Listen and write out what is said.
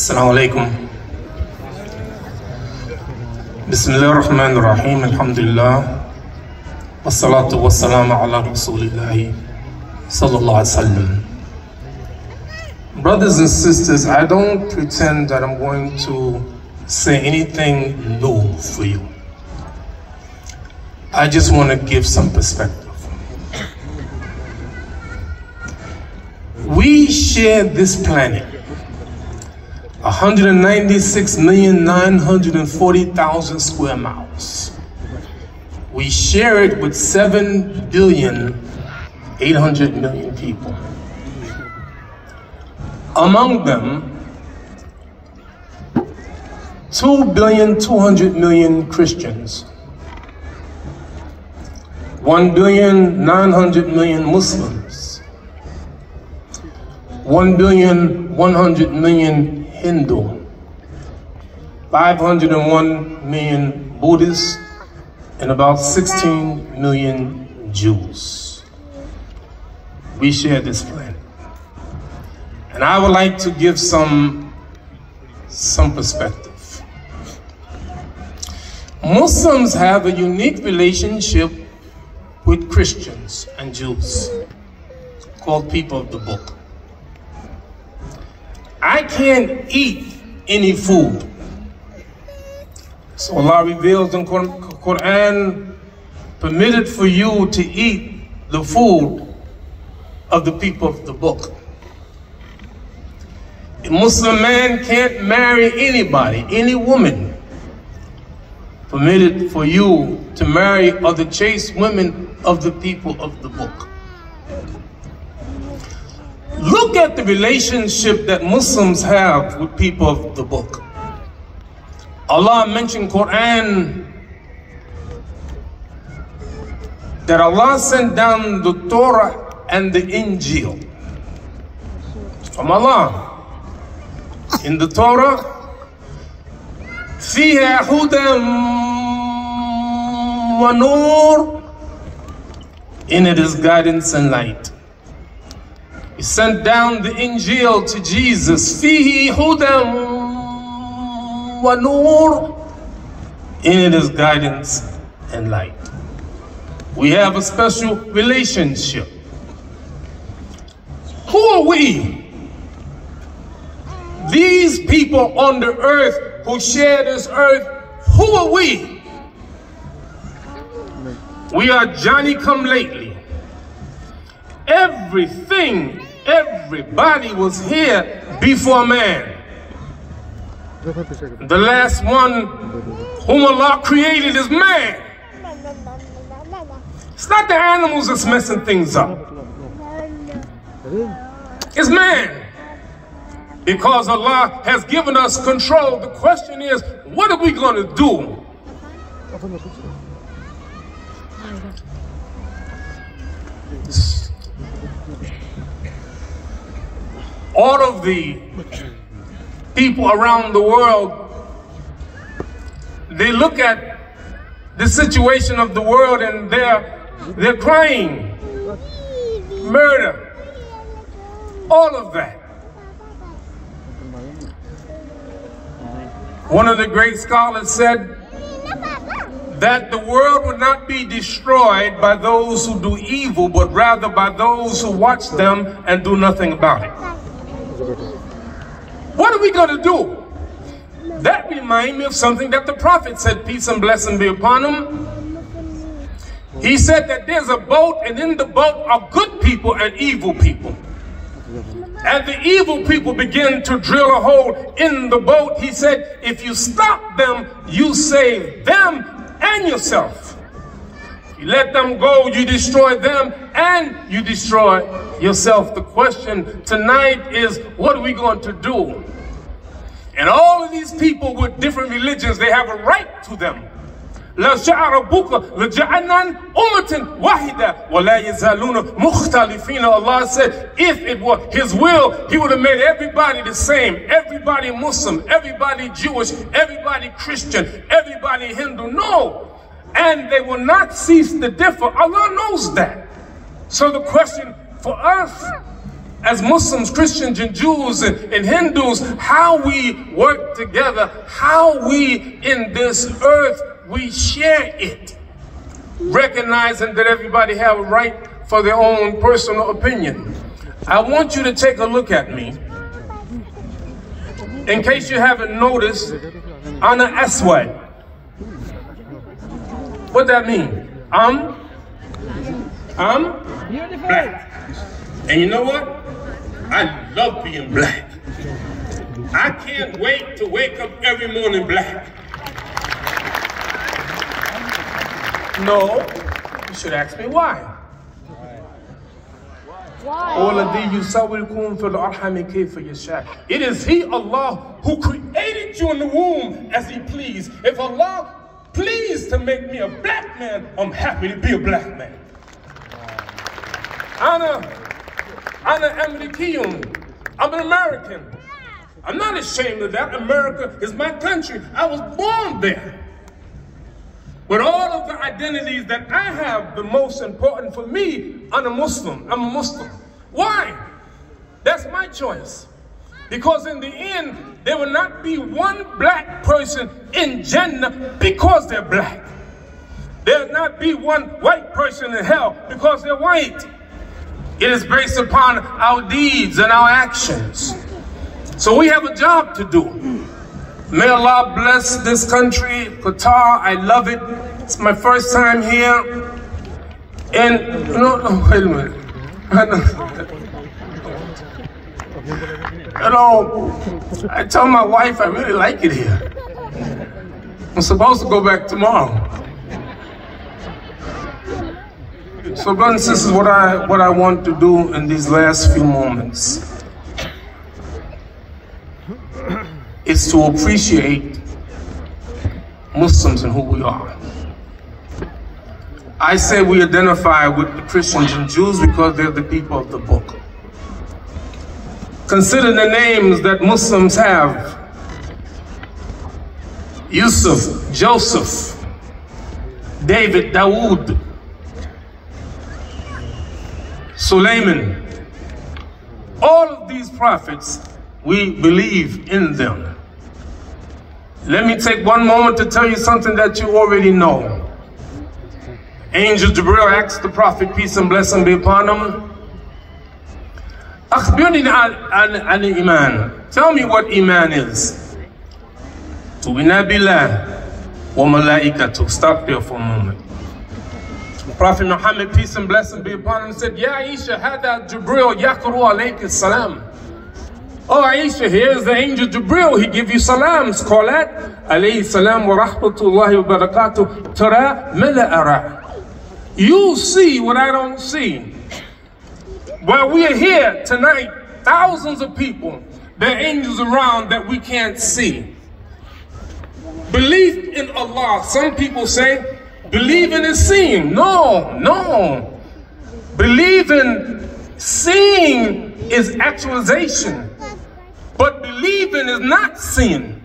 السلام عليكم. بسم الله الرحمن الرحيم. الحمد لله والصلاة والسلام على رسول الله صلى الله عليه وسلم. Brothers and sisters, I don't pretend that I'm going to say anything new for you. I just want to give some perspective. We share this planet, 196,940,000 square miles. We share it with 7,800,000,000 people. Among them, 2,200,000,000 Christians, 1,900,000,000 Muslims, 1,100,000,000 Hindu, 501,000,000 Buddhists, and about 16 million Jews. We share this planet. And I would like to give some perspective. Muslims have a unique relationship with Christians and Jews, called people of the book. I can't eat any food. So Allah reveals in Quran, permitted for you to eat the food of the people of the book. A Muslim man can't marry anybody, any woman. Permitted for you to marry or to chase women of the people of the book. Look at the relationship that Muslims have with people of the book. Allah mentioned Quran that Allah sent down the Torah and the Injil from Allah. In the Torah, فيها هدى ونور, in it is guidance and light. He sent down the Injil to Jesus. فيه هدى ونور, in it is guidance and light. We have a special relationship. Who are we? These people on the earth who share this earth, who are we? We are Johnny come lately. Everybody was here before man. The last one whom Allah created is man. It's not the animals that's messing things up. It's man. Because Allah has given us control, the question is, what are we going to do? All of the people around the world, they look at the situation of the world and they're crying, murder, all of that. One of the great scholars said that the world would not be destroyed by those who do evil, but rather by those who watch them and do nothing about it. What are we going to do? That reminds me of something that the Prophet said, peace and blessing be upon him. He said that there's a boat, and in the boat are good people and evil people. And the evil people begin to drill a hole in the boat. He said, if you stop them, you save them and yourself. You let them go, you destroy them, and you destroy yourself. The question tonight is, what are we going to do? And all of these people with different religions, they have a right to them. Allah said, if it were His will, He would have made everybody the same. Everybody Muslim, everybody Jewish, everybody Christian, everybody Hindu. No. And they will not cease to differ. Allah knows that. So the question for us as Muslims, Christians, and Jews, and Hindus, how we work together, how we in this earth, we share it, recognizing that everybody have a right for their own personal opinion. I want you to take a look at me. In case you haven't noticed, Ana Aswad. What that mean? I'm black. And you know what? I love being black. I can't wait to wake up every morning black. No, you should ask me why. It is He, Allah, who created you in the womb as He pleased. If Allah pleased to make me a black man, I'm happy to be a black man. Ana Amerikiyun. I'm an American. I'm not ashamed of that. America is my country. I was born there. With all of the identities that I have, the most important for me, I'm a Muslim. I'm a Muslim. Why? That's my choice. Because in the end, there will not be one black person in Jannah because they're black. There will not be one white person in hell because they're white. It is based upon our deeds and our actions. So we have a job to do. May Allah bless this country, Qatar. I love it. It's my first time here. And no, wait a minute. You know, I tell my wife I really like it here. I'm supposed to go back tomorrow. So brothers and sisters, what I want to do in these last few moments is to appreciate Muslims and who we are. I say we identify with the Christians and Jews because they're the people of the book. Consider the names that Muslims have: Yusuf, Joseph, David, Dawood, Sulaiman. All of these prophets, we believe in them. Let me take one moment to tell you something that you already know. Angel Jibril asked the Prophet, peace and blessing be upon him, Akhbirni al-iman. Tell me what iman is. Tu'minu billah wa malaikatuh. Stop there for a moment. Prophet Muhammad, peace and blessing be upon him, said, Ya Aisha, hada Jibril yaqru alayka salam. Oh Aisha, here's the angel Jibril, he give you salams. Qalat alayhi salam wa rahmatullahi wa barakatuh. Tara ma la ara. You see what I don't see. While we are here tonight, thousands of people, there are angels around that we can't see. Belief in Allah, some people say, believing is seeing. No, no. Believing, seeing is actualization. But believing is not seeing.